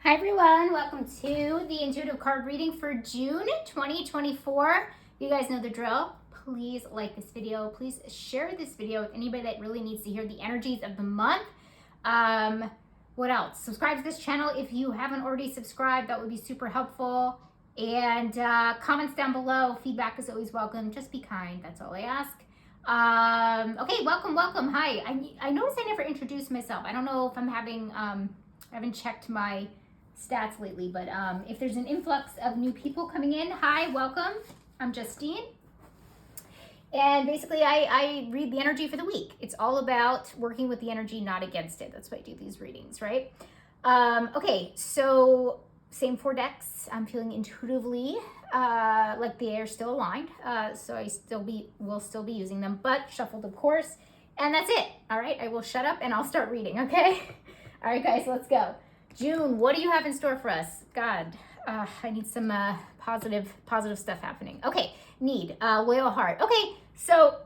Hi everyone, welcome to the intuitive card reading for June 2024. You guys know the drill. Please like this video. Please share this video with anybody that really needs to hear the energies of the month. What else? Subscribe to this channel if you haven't already subscribed. That would be super helpful. And comments down below. Feedback is always welcome. Just be kind. That's all I ask. Okay, welcome. Hi. I noticed I never introduced myself. I don't know if I'm having, I haven't checked my stats lately, but if there's an influx of new people coming in, hi, welcome. I'm Justine. And basically, I read the energy for the week. It's all about working with the energy, not against it. That's why I do these readings, right? Okay, so same 4 decks. I'm feeling intuitively like they are still aligned. So I will still be using them, but shuffled, of course. And that's it. All right, I will shut up and I'll start reading, okay? All right, guys, let's go. June, what do you have in store for us? God, I need some positive stuff happening. Okay, loyal heart. Okay, so,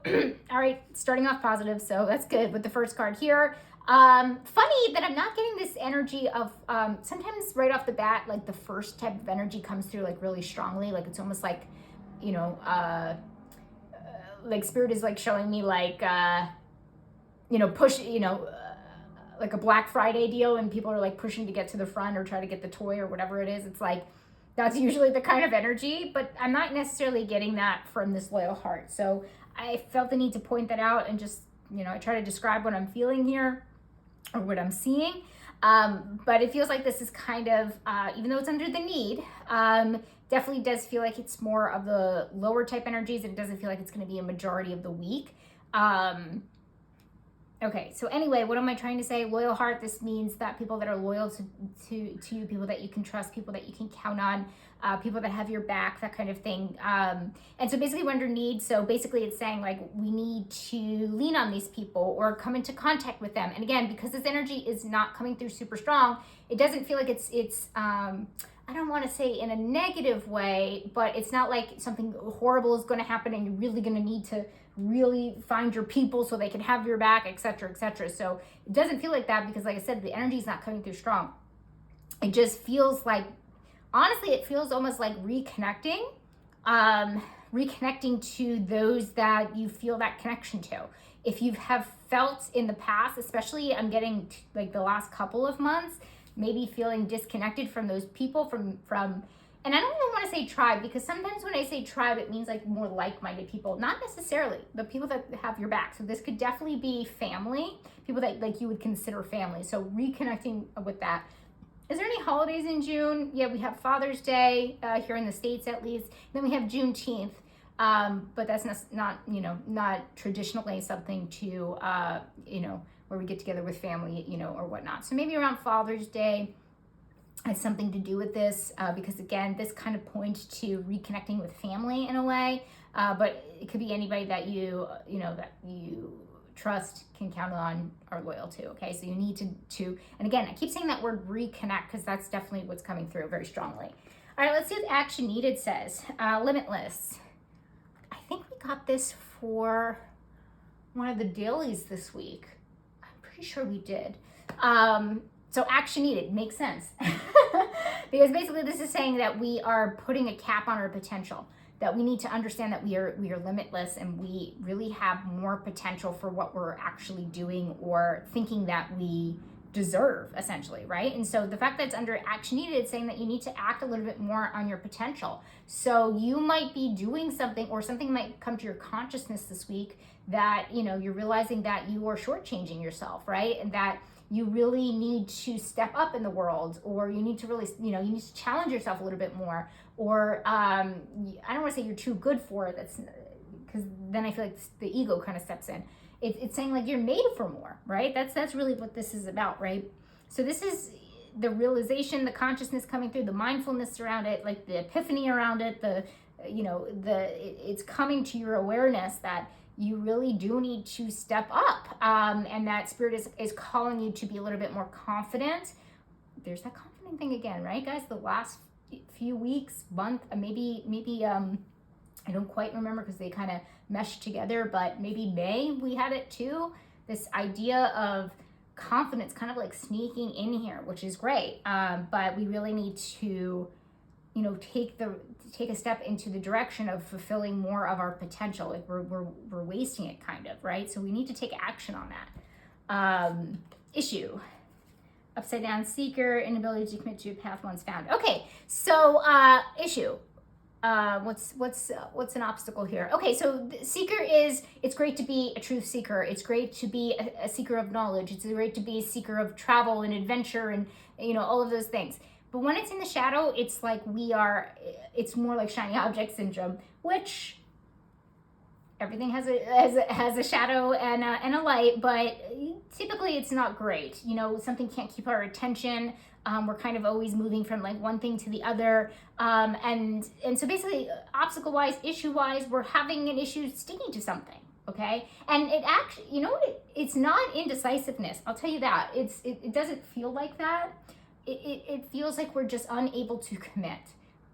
all right, starting off positive, so that's good with the first card here. Funny that I'm not getting this energy of, sometimes right off the bat, like the first type of energy comes through like really strongly, like it's almost like, you know, like spirit is like showing me like, push, like a Black Friday deal and people are like pushing to get to the front or try to get the toy or whatever it is. It's like, that's usually the kind of energy, but I'm not necessarily getting that from this loyal heart. So I felt the need to point that out and just, I try to describe what I'm feeling here or what I'm seeing. But it feels like this is kind of, even though it's under the need, definitely does feel like it's more of the lower type energies. And it doesn't feel like it's going to be a majority of the week. Okay, so anyway, what am I trying to say? Loyal heart, this means that people that are loyal to you, people that you can trust, people that you can count on, people that have your back, that kind of thing. And so basically we're under need. So basically it's saying like we need to lean on these people or come into contact with them. And again, because this energy is not coming through super strong, it doesn't feel like it's I don't want to say in a negative way, but it's not like something horrible is going to happen and you're really going to need to really find your people so they can have your back, etc., etc. So it doesn't feel like that because, like I said, the energy is not coming through strong. It just feels like, honestly, it feels almost like reconnecting to those that you feel that connection to. If you have felt in the past, especially I'm getting like the last couple of months, maybe feeling disconnected from those people from and I don't even want to say tribe, because sometimes when I say tribe, it means like more like-minded people, not necessarily the people that have your back. So this could definitely be family, people that like you would consider family. So reconnecting with that. Is there any holidays in June? Yeah, we have Father's Day here in the States at least. Then we have Juneteenth, but that's not traditionally something to, where we get together with family, or whatnot. So maybe around Father's Day has something to do with this, because again, this kind of points to reconnecting with family in a way, but it could be anybody that that you trust, can count on, are loyal to. Okay, so you need to and again, I keep saying that word reconnect because that's definitely what's coming through very strongly. All right, let's see what action needed says. Limitless. I think we got this for one of the dailies this week. I'm pretty sure we did. So action needed makes sense because basically this is saying that we are putting a cap on our potential, that we need to understand that we are limitless and we really have more potential for what we're actually doing or thinking that we deserve, essentially, right? And so the fact that it's under action needed, it's saying that you need to act a little bit more on your potential. So you might be doing something, or something might come to your consciousness this week that, you're realizing that you are shortchanging yourself, right? And that you really need to step up in the world, or you need to really, you need to challenge yourself a little bit more, or I don't want to say you're too good for it. That's because then I feel like the ego kind of steps in. It's saying like you're made for more, right? That's really what this is about, right? So this is the realization, the consciousness coming through, the mindfulness around it, like the epiphany around it, it's coming to your awareness that you really do need to step up, and that spirit is calling you to be a little bit more confident. There's that confident thing again, right, guys? The last few weeks, month, maybe I don't quite remember because they kind of meshed together, but maybe May we had it too. This idea of confidence kind of like sneaking in here, which is great. But we really need to, take a step into the direction of fulfilling more of our potential. Like we're wasting it kind of, right? So we need to take action on that. Issue. Upside down seeker, inability to commit to a path once found. Okay, so issue. What's an obstacle here? Okay, so the seeker is, it's great to be a truth seeker. It's great to be a seeker of knowledge. It's great to be a seeker of travel and adventure and, all of those things. But when it's in the shadow, it's like it's more like shiny object syndrome, which everything has a shadow and a light, but typically it's not great. Something can't keep our attention. We're kind of always moving from like one thing to the other. And so basically, obstacle-wise, issue-wise, we're having an issue sticking to something, okay? And it actually, it's not indecisiveness. I'll tell you that. It doesn't feel like that. It feels like we're just unable to commit.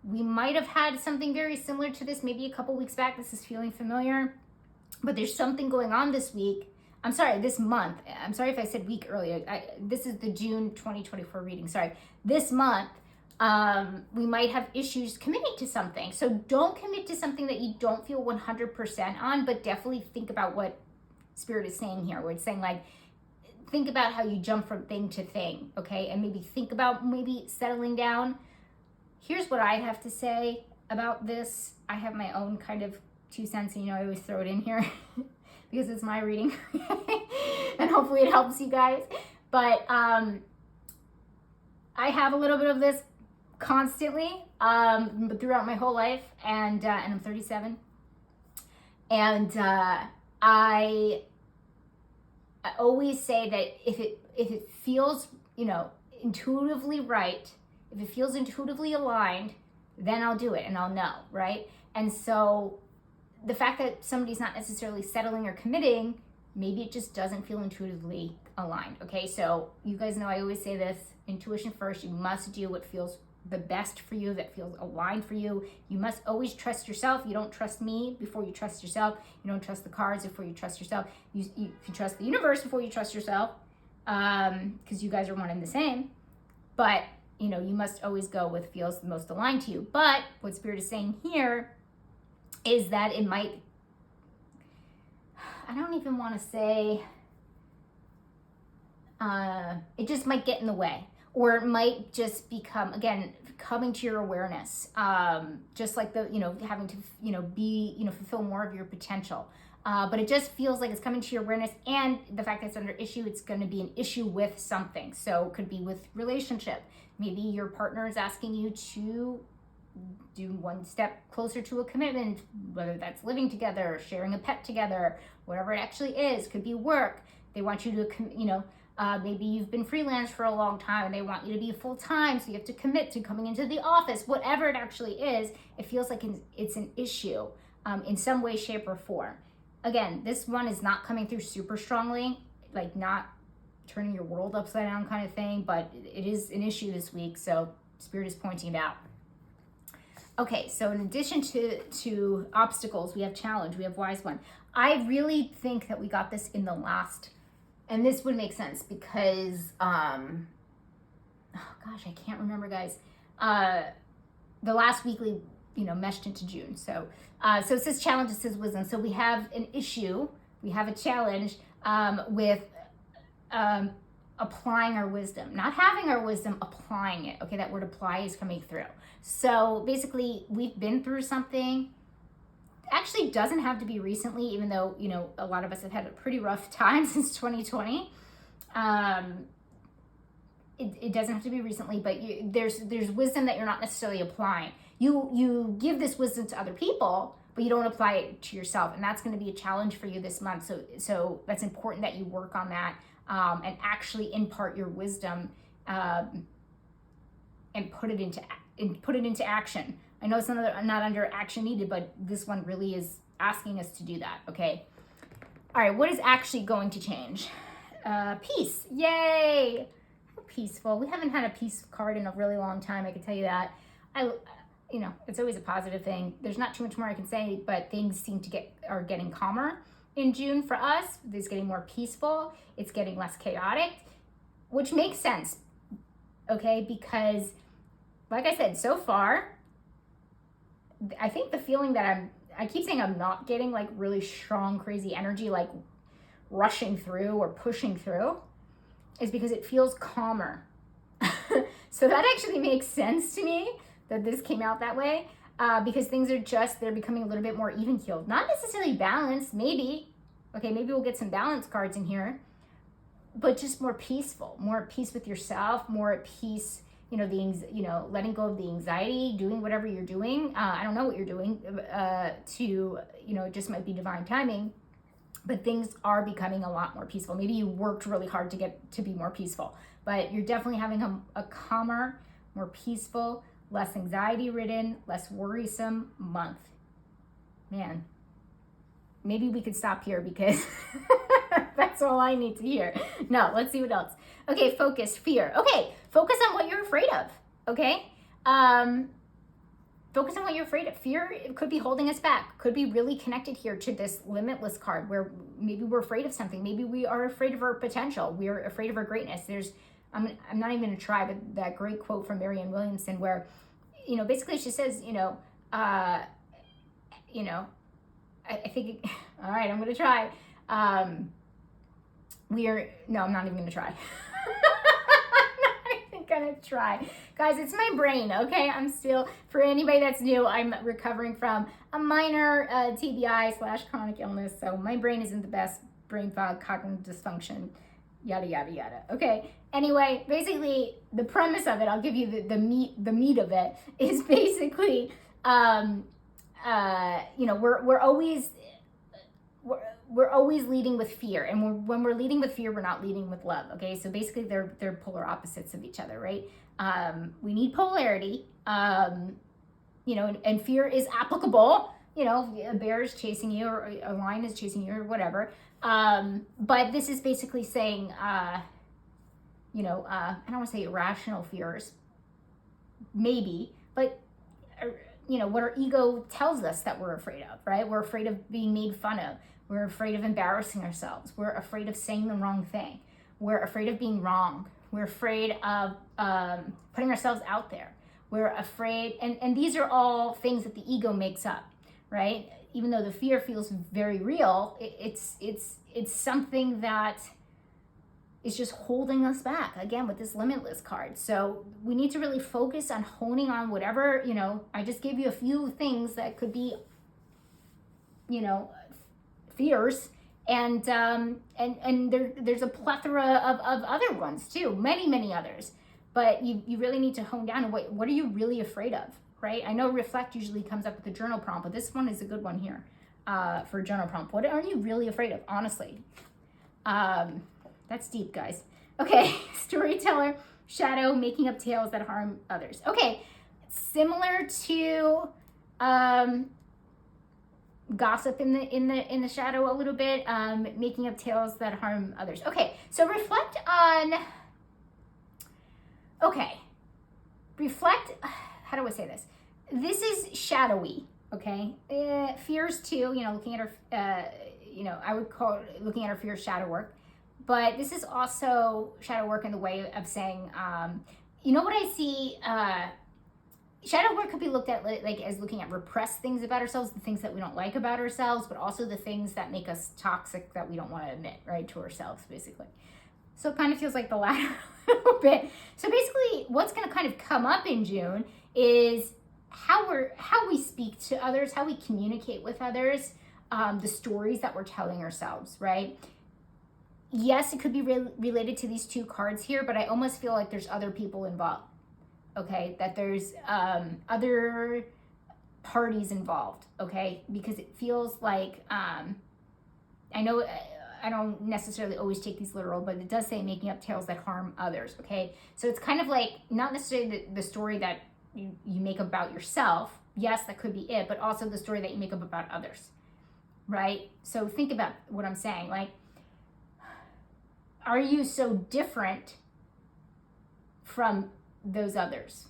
We might have had something very similar to this maybe a couple weeks back. This is feeling familiar, but there's something going on this month. I'm sorry if I said week earlier. This is the June 2024 reading. Sorry. This month, we might have issues committing to something. So don't commit to something that you don't feel 100% on, but definitely think about what Spirit is saying here, where it's saying like, think about how you jump from thing to thing, okay? And maybe think about settling down. Here's what I have to say about this. I have my own kind of 2 cents, and I always throw it in here because it's my reading and hopefully it helps you guys. But I have a little bit of this constantly, but throughout my whole life, and I'm 37, and I always say that if it feels intuitively right, if it feels intuitively aligned, then I'll do it and I'll know, right? And so the fact that somebody's not necessarily settling or committing, maybe it just doesn't feel intuitively aligned, okay? So you guys know I always say this, intuition first. You must do what feels the best for you, that feels aligned for you. You must always trust yourself. You don't trust me before you trust yourself. You don't trust the cards before you trust yourself. You trust the universe before you trust yourself, because you guys are one and the same. But, you must always go with feels the most aligned to you. But what Spirit is saying here is that it might, I don't even want to say, it just might get in the way, or it might just become, again, coming to your awareness, just like the, having to, fulfill more of your potential. But it just feels like it's coming to your awareness, and the fact that it's under issue, it's going to be an issue with something. So it could be with relationship. Maybe your partner is asking you to do one step closer to a commitment, whether that's living together, sharing a pet together, whatever it actually is. Could be work. They want you to, maybe you've been freelance for a long time and they want you to be full-time, so you have to commit to coming into the office. Whatever it actually is, it feels like it's an issue in some way, shape, or form. Again, this one is not coming through super strongly, like not turning your world upside down kind of thing, but it is an issue this week, so Spirit is pointing it out. Okay, so in addition to obstacles, we have challenge, we have wise one. I really think that we got this in the last, and this would make sense because, oh gosh, I can't remember, guys. The last weekly, meshed into June. So it says challenge, it says wisdom. So we have an issue, we have a challenge with applying our wisdom, not having our wisdom, applying it. Okay, that word apply is coming through. So basically, we've been through something. Actually, doesn't have to be recently, even though, a lot of us have had a pretty rough time since 2020. It doesn't have to be recently, but there's wisdom that you're not necessarily applying. You give this wisdom to other people, but you don't apply it to yourself, and that's going to be a challenge for you this month. So that's important that you work on that and actually impart your wisdom and put it into action. I know it's not under action needed, but this one really is asking us to do that, okay? All right, what is actually going to change? Peace, yay! How peaceful. We haven't had a peace card in a really long time, I can tell you that. It's always a positive thing. There's not too much more I can say, but things seem to are getting calmer in June for us. It's getting more peaceful. It's getting less chaotic. which makes sense, okay? Because, like I said, so far, I think the feeling that I keep saying I'm not getting like really strong, crazy energy, like rushing through or pushing through, is because it feels calmer. So that actually makes sense to me that this came out that way, because things are they're becoming a little bit more even keeled. Not necessarily balanced, maybe. Okay, maybe we'll get some balance cards in here, but just more peaceful, more at peace with yourself, more at peace, letting go of the anxiety, doing whatever you're doing. I don't know what you're doing, it just might be divine timing, but things are becoming a lot more peaceful. Maybe you worked really hard to get to be more peaceful, but you're definitely having a calmer, more peaceful, less anxiety ridden, less worrisome month. Man, maybe we could stop here because that's all I need to hear. No, let's see what else. Okay, focus, fear. Okay, focus on what you're afraid of, okay? Focus on what you're afraid of. Fear could be holding us back, could be really connected here to this limitless card where maybe we're afraid of something. Maybe we are afraid of our potential. We're afraid of our greatness. I'm not even gonna try, but that great quote from Marianne Williamson where, basically she says, I think, all right, I'm gonna try. I'm not even gonna try. Gonna try, guys. It's my brain, okay? I'm still, for anybody that's new, I'm recovering from a minor TBI / chronic illness, so my brain isn't the best. Brain fog, cognitive dysfunction, yada yada yada. Okay, anyway, basically the premise of it, I'll give you the meat of it, is basically we're always leading with fear, and when we're leading with fear, we're not leading with love. Okay, so basically they're polar opposites of each other, right? We need polarity, and fear is applicable. A bear is chasing you, or a lion is chasing you, or whatever. But this is basically saying, I don't want to say irrational fears, maybe, but what our ego tells us that we're afraid of, right? We're afraid of being made fun of. We're afraid of embarrassing ourselves. We're afraid of saying the wrong thing. We're afraid of being wrong. We're afraid of putting ourselves out there. We're afraid, and these are all things that the ego makes up, right? Even though the fear feels very real, it's something that is just holding us back, again, with this limitless card. So we need to really focus on honing on whatever, I just gave you a few things that could be, fears, and there's a plethora of other ones too, many others, but you really need to hone down on what are you really afraid of, right? I know reflect usually comes up with a journal prompt, but this one is a good one here for a journal prompt. What are you really afraid of, honestly? That's deep, guys. Okay, storyteller, shadow, making up tales that harm others. Okay, similar to gossip in the shadow a little bit, making up tales that harm others. Okay, so reflect, how do I say this? This is shadowy, okay? Fears too, looking at her, I would call it looking at her fears shadow work. But this is also shadow work in the way of saying, what I see, shadow work could be looked at like as looking at repressed things about ourselves, the things that we don't like about ourselves, but also the things that make us toxic that we don't want to admit, right, to ourselves, basically. So it kind of feels like the latter a little bit. So basically, what's going to kind of come up in June is how we speak to others, how we communicate with others, the stories that we're telling ourselves, right? Yes, it could be related to these two cards here, but I almost feel like there's other people involved, okay? That there's other parties involved, okay? Because it feels like, I know I don't necessarily always take these literal, but it does say making up tales that harm others, okay? So it's kind of like, not necessarily the story that you make about yourself. Yes, that could be it, but also the story that you make up about others, right? So think about what I'm saying, like, are you so different from those others?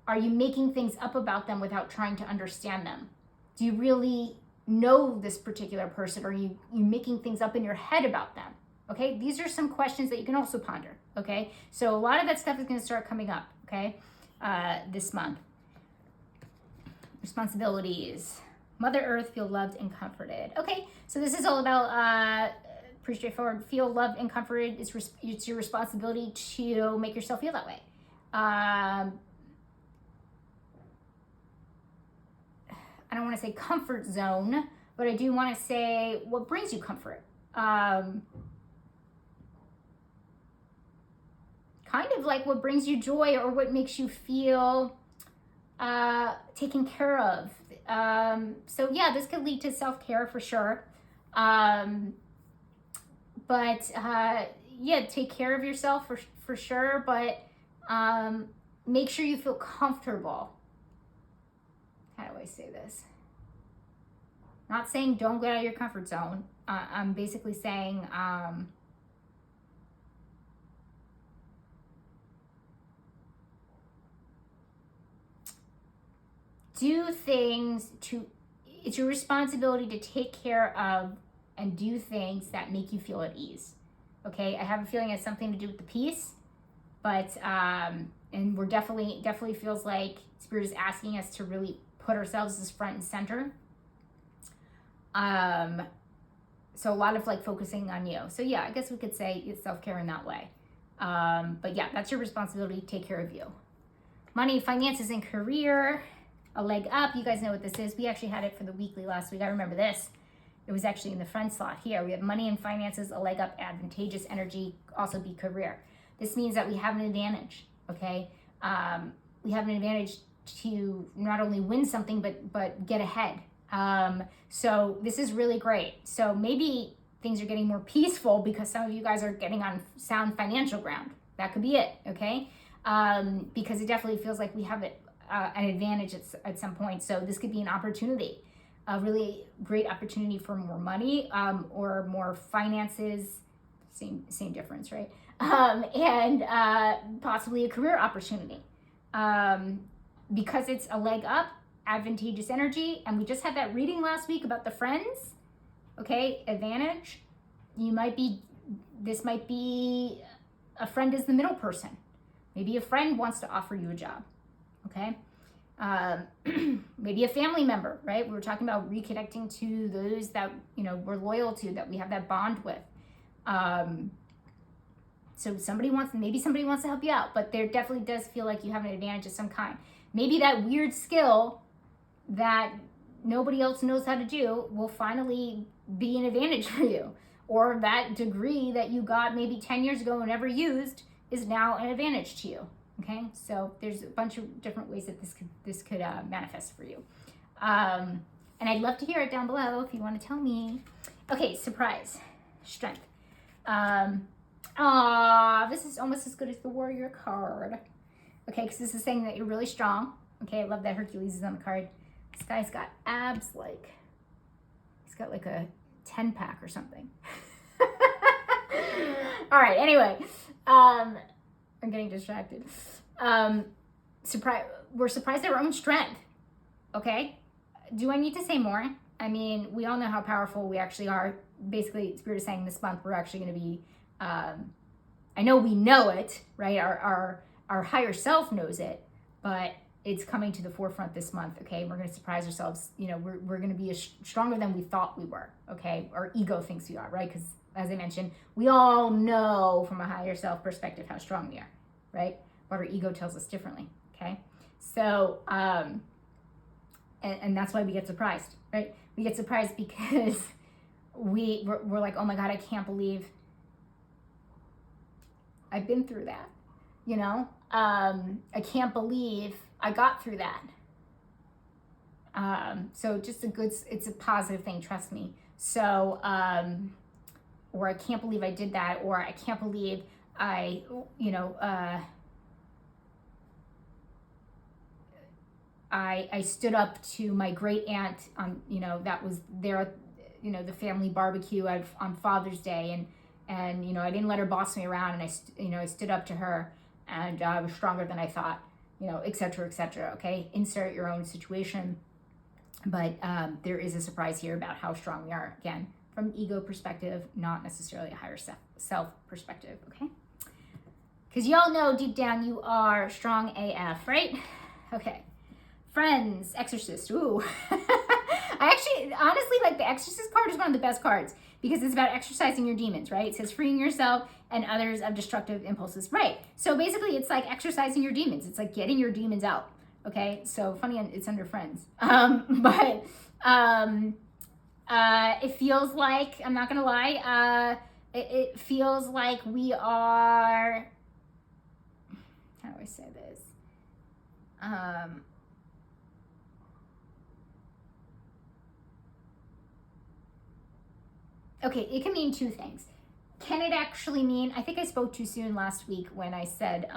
Are you making things up about them without trying to understand them? Do you really know this particular person, or are you making things up in your head about them? Okay, these are some questions that you can also ponder. Okay, so a lot of that stuff is going to start coming up. Okay, this month. Responsibilities. Mother Earth, feel loved and comforted. Okay, so this is all about pretty straightforward. Feel loved and comforted. It's your responsibility to make yourself feel that way. I don't want to say comfort zone, but I do want to say what brings you comfort. Kind of like what brings you joy or what makes you feel taken care of. So yeah, this could lead to self-care for sure. But yeah, take care of yourself for sure, but make sure you feel comfortable. How do I say this? Not saying don't get out of your comfort zone. I'm basically saying do things to, it's your responsibility to take care of and do things that make you feel at ease. Okay, I have a feeling it has something to do with the peace, but and we're definitely feels like Spirit is asking us to really put ourselves as front and center. So a lot of like focusing on you. So yeah, I guess we could say it's self-care in that way. But yeah, that's your responsibility to take care of you. Money, finances, and career. A leg up. You guys know what this is. We actually had it for the weekly last week. I remember this. It was actually in the front slot here. We have money and finances, a leg up, advantageous energy, also be career. This means that we have an advantage, okay? We have an advantage to not only win something, but get ahead. So this is really great. So maybe things are getting more peaceful because some of you guys are getting on sound financial ground. That could be it, okay? Because it definitely feels like we have an advantage at some point. So this could be an opportunity, a really great opportunity for more money or more finances. Same difference, right? And possibly a career opportunity. Because it's a leg up, advantageous energy, and we just had that reading last week about the friends. Okay, advantage. This might be a friend is the middle person. Maybe a friend wants to offer you a job. Okay, maybe a family member, right? We were talking about reconnecting to those that we're loyal to, that we have that bond with. So maybe somebody wants to help you out, but there definitely does feel like you have an advantage of some kind. Maybe that weird skill that nobody else knows how to do will finally be an advantage for you, or that degree that you got maybe 10 years ago and never used is now an advantage to you. Okay, so there's a bunch of different ways that this could manifest for you, and I'd love to hear it down below if you want to tell me. Okay, surprise, strength. This is almost as good as the Warrior card. Okay, because this is saying that you're really strong. Okay, I love that Hercules is on the card. This guy's got abs like he's got like a 10-pack or something. All right. Anyway. I'm getting distracted. We're surprised at our own strength. Okay? Do I need to say more? I mean, we all know how powerful we actually are. Basically, Spirit is saying this month we're actually going to be, I know we know it, right? Our higher self knows it, but it's coming to the forefront this month, okay? We're going to surprise ourselves. We're going to be stronger than we thought we were, okay? Our ego thinks we are, right? Because as I mentioned, we all know from a higher self perspective how strong we are, right? But our ego tells us differently, okay? So, and that's why we get surprised, right? We get surprised because we're like, oh my God, I can't believe I've been through that, I can't believe I got through that. So just it's a positive thing, trust me. So, or I can't believe I did that, or I can't believe I stood up to my great aunt on, that was there at, the family barbecue on Father's Day, and I didn't let her boss me around, and I stood up to her, and I was stronger than I thought, et cetera, okay? Insert your own situation, but there is a surprise here about how strong we are, again, from ego perspective, not necessarily a higher self perspective, okay? Because y'all know deep down you are strong AF, right? Okay. Friends, Exorcist. Ooh. I actually, honestly, like the Exorcist card is one of the best cards because it's about exercising your demons, right? It says freeing yourself and others of destructive impulses. Right. So basically, it's like exercising your demons. It's like getting your demons out. Okay. So funny, it's under friends. But it feels like, I'm not going to lie, it feels like we are, how do I say this? Okay, it can mean two things. Can it actually mean, I think I spoke too soon last week when I said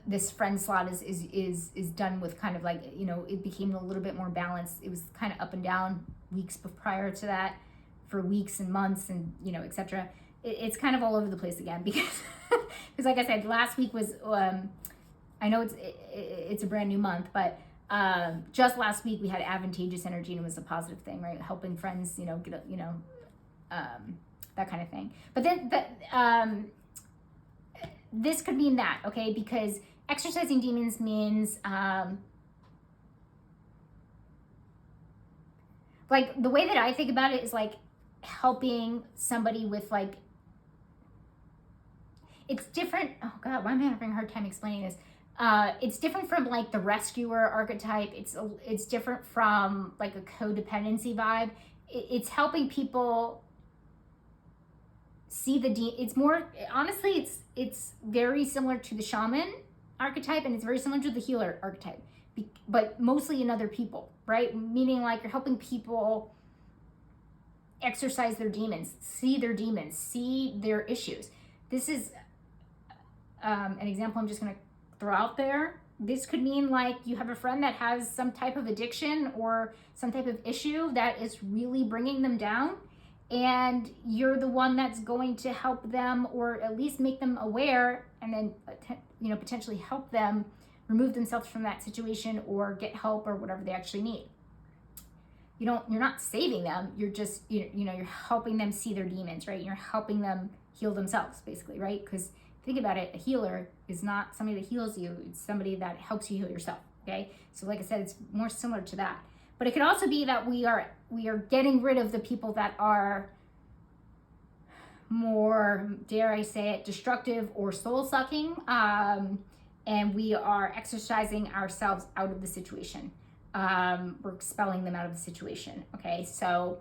this friend slot is done with kind of like, you know, it became a little bit more balanced. It was kind of up and down weeks prior to that for weeks and months and, you know, etc. It's kind of all over the place again because like I said, last week was, I know it's a brand new month, but just last week we had advantageous energy and it was a positive thing, right? Helping friends, you know, get, you know, that kind of thing. But then this could mean that, okay? Because exercising demons means, like the way that I think about it is like helping somebody with like, it's different. Oh God, why am I having a hard time explaining this? It's different from like the rescuer archetype. It's different from like a codependency vibe. It's helping people see it's more, honestly, it's very similar to the shaman archetype and it's very similar to the healer archetype, but mostly in other people, right? Meaning like you're helping people exercise their demons, see their issues. This is an example I'm just going to throw out there. This could mean like you have a friend that has some type of addiction or some type of issue that is really bringing them down, and you're the one that's going to help them or at least make them aware and then, you know, potentially help them remove themselves from that situation or get help or whatever they actually need. You're not saving them. You're just, you know, you're helping them see their demons, right? You're helping them heal themselves basically, right? Because think about it, a healer is not somebody that heals you, it's somebody that helps you heal yourself, okay? So like I said, it's more similar to that. But it could also be that we are getting rid of the people that are more, dare I say it, destructive or soul-sucking, and we are exercising ourselves out of the situation. We're expelling them out of the situation, okay? So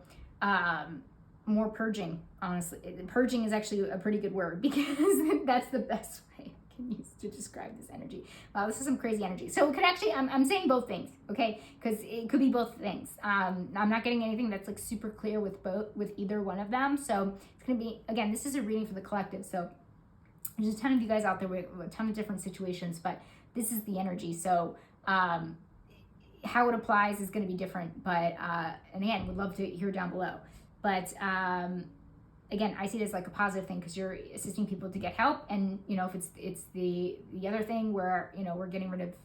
more purging, honestly. Purging is actually a pretty good word because that's the best way I can use to describe this energy. Wow, this is some crazy energy. So it could actually, I'm saying both things, okay? Because it could be both things. I'm not getting anything that's like super clear with either one of them. So it's gonna be, again, this is a reading for the collective. So there's a ton of you guys out there with a ton of different situations, but this is the energy. So how it applies is going to be different, but and again, would love to hear down below. But again, I see it as like a positive thing because you're assisting people to get help, and you know, if it's the other thing where, you know, we're getting rid of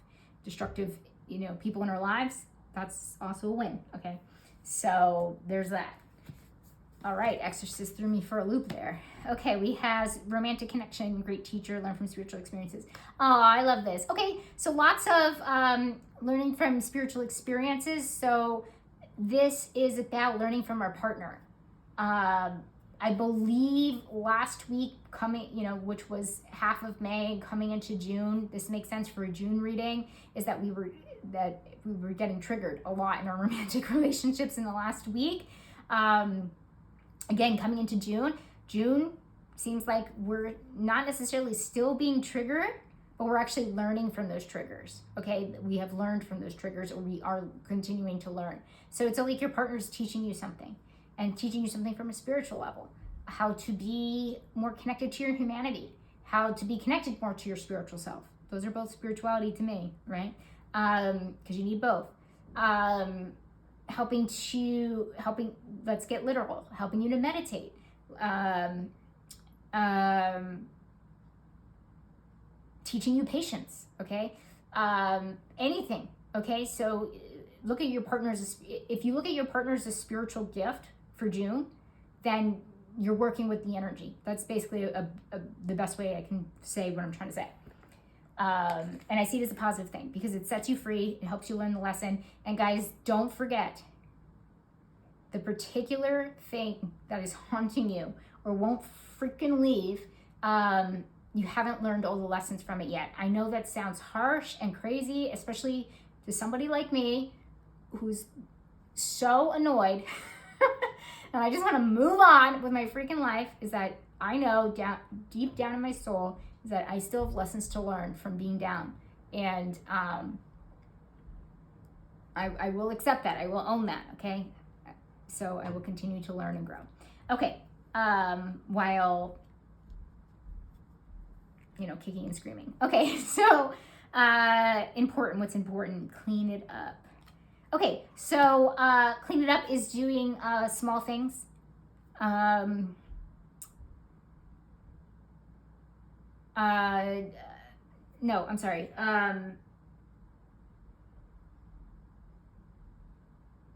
destructive, you know, people in our lives, that's also a win. Okay, so there's that. All right, Exorcist threw me for a loop there. Okay, we have romantic connection, great teacher, learn from spiritual experiences. Oh, I love this. Okay, so lots of learning from spiritual experiences. So this is about learning from our partner. I believe last week coming, you know, which was half of May coming into June, this makes sense for a June reading, is that we were getting triggered a lot in our romantic relationships in the last week. Again, coming into June seems like we're not necessarily still being triggered, but we're actually learning from those triggers, okay? We have learned from those triggers, or we are continuing to learn. So it's like your partner's teaching you something, and teaching you something from a spiritual level, how to be more connected to your humanity, how to be connected more to your spiritual self. Those are both spirituality to me, right? Because you need both. Helping, let's get literal, helping you to meditate. Teaching you patience, okay? Anything, okay? So look at your partner if you look at your partner as a spiritual gift for June, then you're working with the energy. That's basically the best way I can say what I'm trying to say. And I see it as a positive thing because it sets you free. It helps you learn the lesson. And guys, don't forget the particular thing that is haunting you or won't freaking leave. You haven't learned all the lessons from it yet. I know that sounds harsh and crazy, especially to somebody like me who's so annoyed and I just want to move on with my freaking life, is that I know deep down in my soul is that I still have lessons to learn from being down. And I will accept that. I will own that, okay? So I will continue to learn and grow. Okay, while, kicking and screaming. Okay, so what's important, clean it up. Okay, so clean it up is doing small things. No, I'm sorry.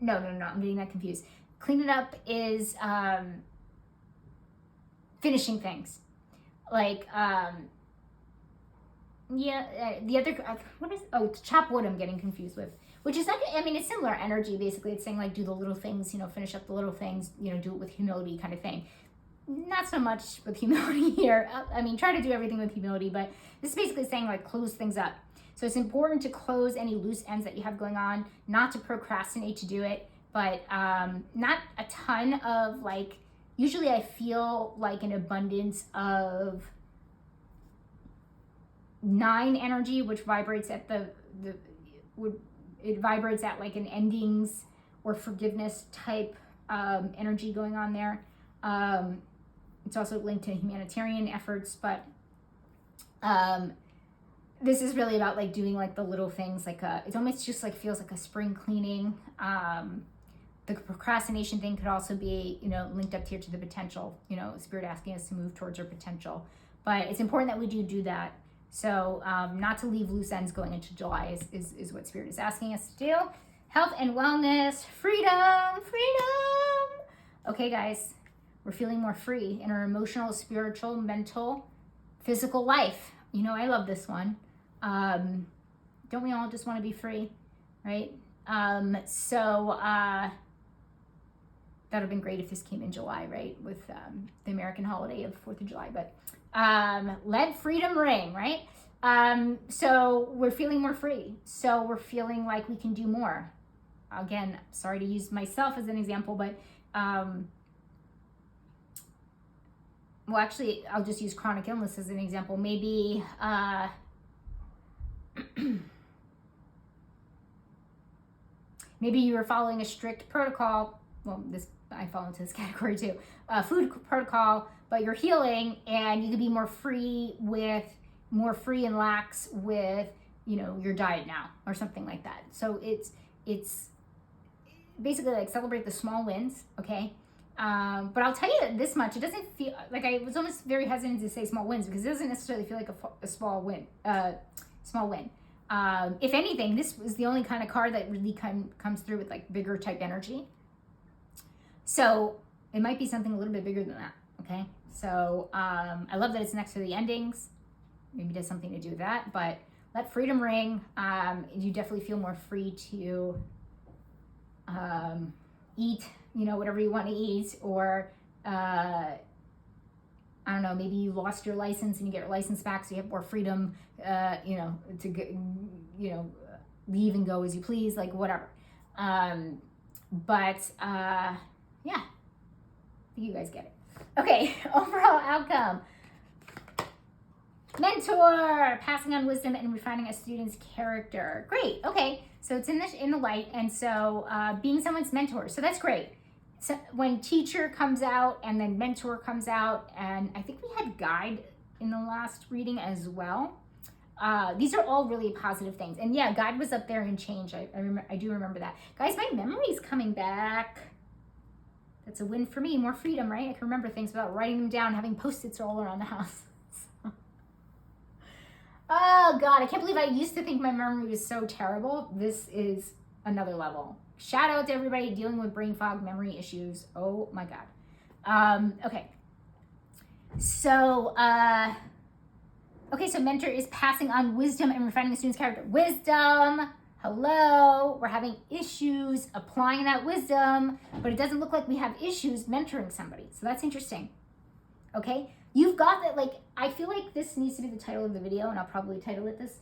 No, I'm getting that confused. Clean it up is finishing things. Like, the other, chop wood I'm getting confused with. Which is, it's similar energy, basically. It's saying, like, do the little things, finish up the little things, do it with humility kind of thing. Not so much with humility here. Try to do everything with humility, but this is basically saying, like, close things up. So it's important to close any loose ends that you have going on, not to procrastinate to do it, but not a ton of, like, usually I feel like an abundance of 9 energy, which vibrates at it vibrates at like an endings or forgiveness type energy going on there. It's also linked to humanitarian efforts, but this is really about like doing like the little things, like it almost just like feels like a spring cleaning. The procrastination thing could also be, linked up here to the potential, Spirit asking us to move towards our potential. But it's important that we do that. So not to leave loose ends going into July is what Spirit is asking us to do. Health and wellness, freedom. Okay, guys, we're feeling more free in our emotional, spiritual, mental, physical life. I love this one. Don't we all just want to be free, right? So that would have been great if this came in July, right? With the American holiday of 4th of July, but let freedom ring, right? So we're feeling more free. So we're feeling like we can do more. Again, sorry to use myself as an example, but actually, I'll just use chronic illness as an example. Maybe maybe you were following a strict protocol. Well, I fall into this category too. Food protocol, but you're healing, and you could be more free and lax with, your diet now, or something like that. So it's basically like celebrate the small wins, okay? But I'll tell you this much: it doesn't feel like, I was almost very hesitant to say small wins because it doesn't necessarily feel like a small win. If anything, this was the only kind of card that really comes through with like bigger type energy. So it might be something a little bit bigger than that, okay? So I love that it's next to the endings. Maybe it has something to do with that, but let freedom ring. You definitely feel more free to eat, whatever you want to eat, or I don't know, maybe you lost your license and you get your license back, so you have more freedom, to get, leave and go as you please, like whatever. Yeah, I think you guys get it. Okay, overall outcome. Mentor, passing on wisdom and refining a student's character. Great, okay, so it's in the light, and so being someone's mentor, so that's great. So when teacher comes out and then mentor comes out, and I think we had guide in the last reading as well. These are all really positive things. And yeah, guide was up there in change. I do remember that. Guys, my memory's coming back. That's a win for me. More freedom, right? I can remember things without writing them down, having Post-its all around the house. Oh God, I can't believe I used to think my memory was so terrible. This is another level. Shout out to everybody dealing with brain fog, memory issues. Oh my God. Okay. So, so mentor is passing on wisdom and refining a student's character. Wisdom. Hello. We're having issues applying that wisdom, but it doesn't look like we have issues mentoring somebody. So that's interesting. Okay. You've got that. Like, I feel like this needs to be the title of the video, and I'll probably title it this.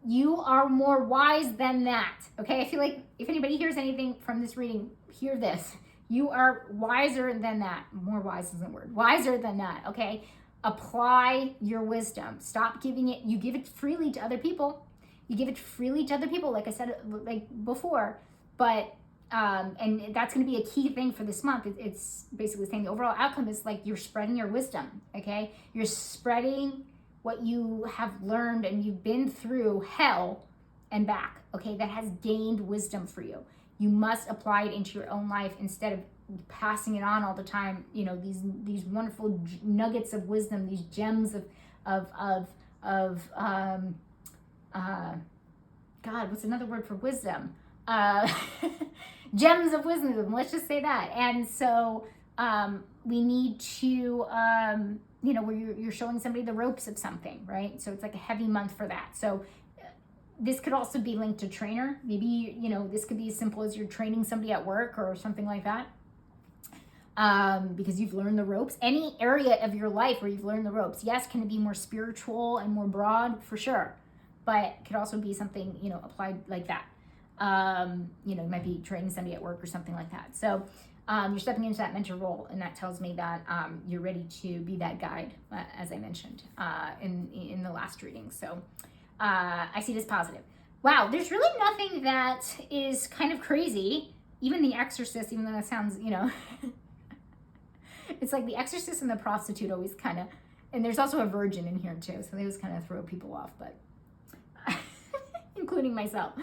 You are more wise than that. Okay. I feel like if anybody hears anything from this reading, hear this. You are wiser than that. More wise isn't a word. Wiser than that. Okay. Apply your wisdom. Stop giving it. You give it freely to other people. You give it freely to other people, like I said, like before. But and that's going to be a key thing for this month. It's basically saying the overall outcome is like you're spreading your wisdom. Okay, you're spreading what you have learned, and you've been through hell and back. Okay, that has gained wisdom for you. You must apply it into your own life instead of passing it on all the time. You know, these wonderful nuggets of wisdom, these gems of God, what's another word for wisdom? Gems of wisdom. Let's just say that. And so we need to, where you're showing somebody the ropes of something, right? So it's like a heavy month for that. So this could also be linked to trainer. Maybe, this could be as simple as you're training somebody at work or something like that. Because you've learned the ropes. Any area of your life where you've learned the ropes. Yes, can it be more spiritual and more broad? For sure. But it could also be something, applied like that. You might be training somebody at work or something like that. So you're stepping into that mentor role, and that tells me that you're ready to be that guide, as I mentioned in the last reading. So I see this positive. Wow, there's really nothing that is kind of crazy. Even The Exorcist, even though that sounds, it's like The Exorcist and the prostitute always kind of, and there's also a virgin in here too, so they always kind of throw people off, but including myself,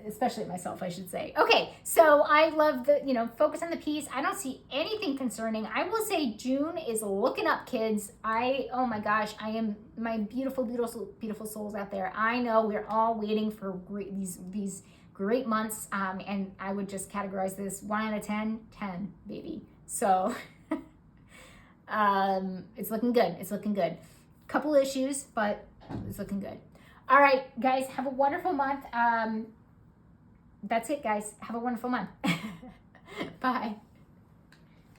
especially myself, I should say. Okay, so I love the, focus on the peace. I don't see anything concerning. I will say June is looking up, kids. Oh my gosh, I am, my beautiful, beautiful, beautiful souls out there. I know we're all waiting for these great months, and I would just categorize this 1 out of 10, 10, baby. So it's looking good. It's looking good. Couple issues, but it's looking good. All right, guys, have a wonderful month. That's it, guys. Have a wonderful month. Bye.